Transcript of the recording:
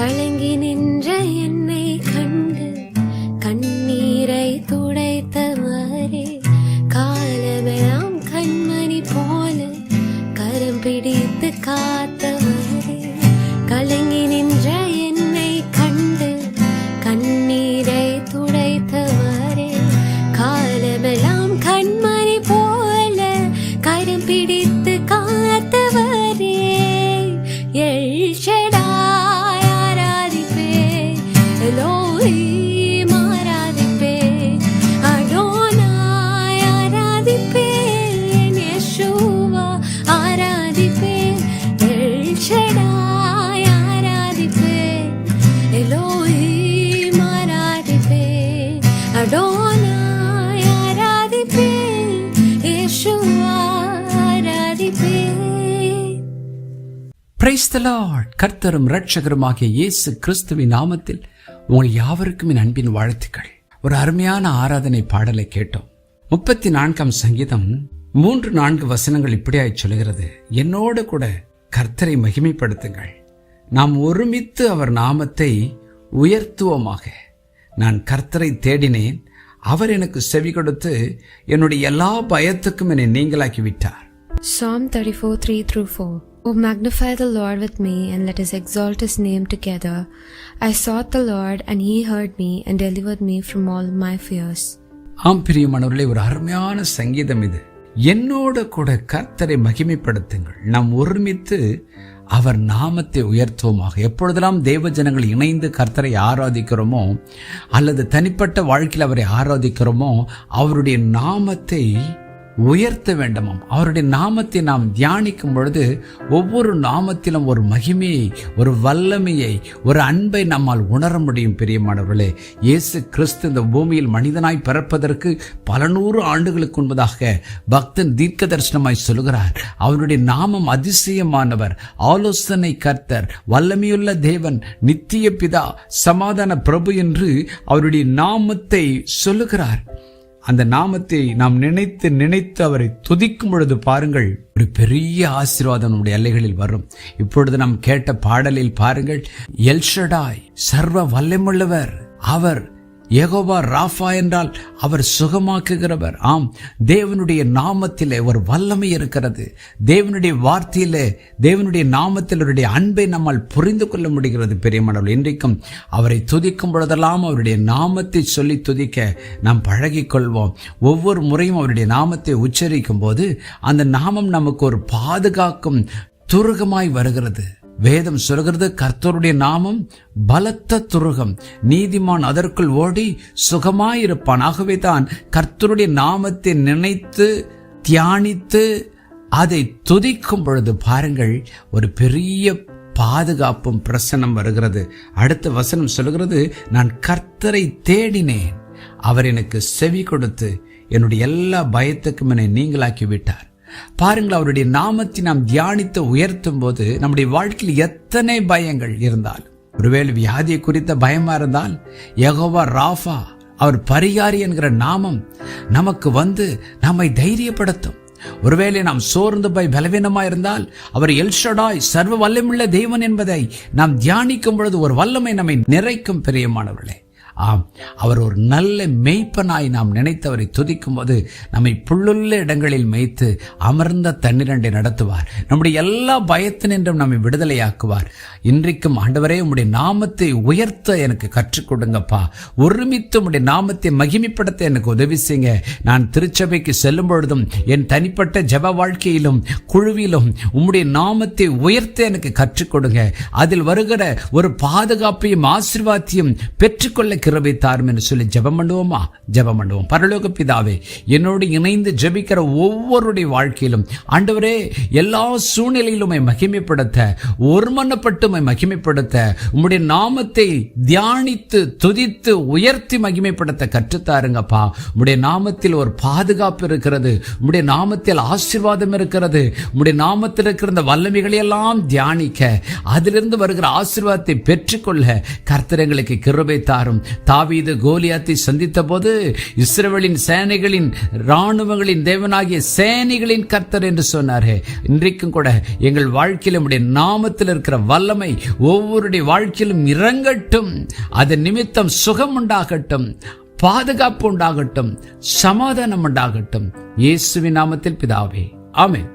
கலங்கி நின்ற என்னை கண்டு கண்ணீரை துடைத்தவரே, காலமெல்லாம் கண்மணி போல கரம் பிடித்து காத்தவரே. கலங்கி நின்ற என்னை கண்டு கண்ணீரை துடைத்தவரே, காலமெல்லாம் கண்மணி போல கரம் பிடித்து காத்தவரே. எல் ஷடாய் ஆராதிப்பே, எலோஹீம் ஆராதிப்பே, அடோனாய் ஆராதிப்பே, யெஷூவா ஆராதிப்பே. எல் ஷடாய் ஆராதிப்பே, எலோஹீம் ஆராதிப்பே, அடோனாய் ஆராதிப்பே, யெஷூவா ஆராதிப்பே. Praise the Lord. கர்த்தரும் இரட்சகருமாகிய இயேசு கிறிஸ்துவின் நாமத்தில் உங்கள் யாவருக்கும் என் அன்பின் வாழ்த்துக்கள். ஒரு அருமையான ஆராதனை பாடலை கேட்டோம். 34ஆம் சங்கீதம் 3-4 வசனங்கள் இப்படியாய் சொல்கிறது, என்னோடு கூட கர்த்தரை மகிமைப்படுத்துங்கள், நாம் ஒருமித்து அவர் நாமத்தை உயர்த்துவோமாக. நான் கர்த்தரை தேடினேன், அவர் எனக்கு செவி கொடுத்து என்னுடைய எல்லா பயத்துக்கும் என்னை நீங்களாக்கி விட்டார். Psalm 34:3-4. Oh, magnify the Lord with me, and let us exalt his name together. I sought the Lord, and he heard me, and delivered me from all my fears. ஆம் பிரியமானவர்களே, ஒரு அருமையான சங்கீதம் இது. என்னோட கூட கர்த்தரை மகிமைப்படுத்துங்கள், நாம் ஒருமித்து அவர் நாமத்தை உயர்த்துவோமாக. எப்பொழுதெல்லாம் தேவ ஜனங்கள் இணைந்து கர்த்தரை ஆராதிக்கிறோமோ அல்லது தனிப்பட்ட வாழ்க்கையில் அவரை ஆராதிக்கிறோமோ, அவருடைய நாமத்தை உயர்த்த வேண்டுமாம். அவருடைய நாமத்தை நாம் தியானிக்கும் பொழுது ஒவ்வொரு நாமத்திலும் ஒரு மகிமையை, ஒரு வல்லமையை, ஒரு அன்பை நம்மால் உணர முடியும். பிரியமானவர்களே, இயேசு கிறிஸ்து இந்த பூமியில் மனிதனாய் பிறப்பதற்கு பல நூறு ஆண்டுகளுக்கு முன்பதாக பக்தன் தீர்க்க தரிசனமாய் சொல்கிறார், அவருடைய நாமம் அதிசயமானவர், ஆலோசனை கர்த்தர், வல்லமையுள்ள தேவன், நித்திய பிதா, சமாதான பிரபு என்று அவருடைய நாமத்தை சொல்லுகிறார். அந்த நாமத்தை நாம் நினைத்து நினைத்து அவரை துதிக்கும் பொழுது பாருங்கள், ஒரு பெரிய ஆசீர்வாதம் நம்முடைய எல்லைகளில் வரும். இப்பொழுது நாம் கேட்ட பாடலில் பாருங்கள், எல் ஷடாய் சர்வ வல்லமையுள்ளவர், அவர் யெகோவா ராஃபா என்றால் அவர் சுகமாக்குகிறவர். ஆம், தேவனுடைய நாமத்திலே ஒரு வல்லமை இருக்கிறது. தேவனுடைய வார்த்தையிலே, தேவனுடைய நாமத்தில் அவருடைய அன்பை நம்மால் புரிந்து கொள்ள முடிகிறது. பெரியமானவர்கள், இன்றைக்கும் அவரை துதிக்கும் பொழுதெல்லாம் அவருடைய நாமத்தை சொல்லி துதிக்க நாம் பழகிக் கொள்வோம். ஒவ்வொரு முறையும் அவருடைய நாமத்தை உச்சரிக்கும் போது அந்த நாமம் நமக்கு ஒரு பாதுகாக்கும் துருகமாய் வருகிறது. வேதம் சொல்கிறது, கர்த்தருடைய நாமம் பலத்த துருகம், நீதிமான் அதற்குள் ஓடி சுகமாயிருப்பான். ஆகவே தான் கர்த்தருடைய நாமத்தை நினைத்து தியானித்து அதை துதிக்கும் பொழுது பாருங்கள், ஒரு பெரிய பாதுகாப்பும் பிரசன்னம் வருகிறது. அடுத்த வசனம் சொல்கிறது, நான் கர்த்தரை தேடினேன், அவர் எனக்கு செவி கொடுத்து என்னுடைய எல்லா பயத்துக்கும் என்னை நீங்களாக்கி விட்டார். பாருங்கள், அவருடைய நாமத்தை நாம் தியானித்து உயர்த்தும் போது நம்முடைய வாழ்க்கையில் எத்தனை பயங்கள் இருந்தால், ஒருவேளை வியாதியை குறித்த பயமா இருந்தால் யெகோவா ராஃபா, அவர் பரிகாரி என்கிற நாமம் நமக்கு வந்து நம்மை தைரியப்படுத்தும். ஒருவேளை நாம் சோர்ந்து போய் பலவீனமா இருந்தால் அவர் எல் ஷடாய் சர்வ வல்லமையுள்ள தேவன் என்பதை நாம் தியானிக்கும் பொழுது ஒரு வல்லமை நம்மை நிறைக்கும். பிரியமானவர்களே, ஆம், அவர் ஒரு நல்ல மேய்ப்பனாய் நாம் நினைத்தவரை துதிக்கும் போது நம்மை புல்லுள்ள இடங்களில் மேய்த்து அமர்ந்த தண்ணீரண்டை நடத்துவார். நம்முடைய எல்லா பயத்தினின்றும் நம்மை விடுதலையாக்குவார். இன்றைக்கும் ஆண்டவரே, உம்முடைய நாமத்தை உயர்த்த எனக்கு கற்றுக் கொடுங்கப்பா, ஒருமித்து உம்முடைய நாமத்தை மகிமைப்படுத்த எனக்கு உதவி செய்யுங்க. நான் திருச்சபைக்கு செல்லும் பொழுதும் என் தனிப்பட்ட ஜெப வாழ்க்கையிலும் குழுவிலும் உம்முடைய நாமத்தை உயர்த்த எனக்கு கற்றுக் கொடுங்க. அதில் வருகிற ஒரு பாதுகாப்பையும் ஆசீர்வாதத்தையும் பெற்றுக்கொள்ள கிருபை தாரும் என்று சொல்லி ஜெபம் பண்ணுவோமா? ஜெபம் பண்ணுவோம். பரலோக பிதாவே, என்னோடு இணைந்து ஜெபிக்கிற ஒவ்வொருடைய வாழ்க்கையிலும் ஆண்டவரே, எல்லா சூழ்நிலையிலும் மகிமைப்படுத்த, ஒருமனப்பட்டு மகிமைப்படுத்த, உம்முடைய நாமத்தை தியானித்து துதித்து உயர்த்தி மகிமைப்படுத்த கற்றுத்தாருங்கப்பா. உம்முடைய நாமத்தில் ஒரு பாதுகாப்பு இருக்கிறது, உம்முடைய நாமத்தில் ஆசீர்வாதம் இருக்கிறது. உம்முடைய நாமத்தில் இருக்கிற இந்த வல்லமைகளை எல்லாம் தியானிக்க, அதிலிருந்து வருகிற ஆசீர்வாதத்தை பெற்றுக்கொள்ள கர்த்தர் எங்களுக்கு கிருபை தாரும். தாவீது கோலியாத்தை சந்தித்த போது இஸ்ரவேலின் சேனைகளின் இராணுவங்களின் தேவனாகிய சேனைகளின் கர்த்தர் என்று சொன்னாரே, இன்றைக்கும் கூட எங்கள் வாழ்க்கையில் நம்முடைய நாமத்தில் இருக்கிற வல்லமை ஒவ்வொருடைய வாழ்க்கையிலும் இறங்கட்டும். அதன் நிமித்தம் சுகம் உண்டாகட்டும், பாதுகாப்பு உண்டாகட்டும், சமாதானம் உண்டாகட்டும். இயேசுவின் நாமத்தில் பிதாவே, ஆமென்.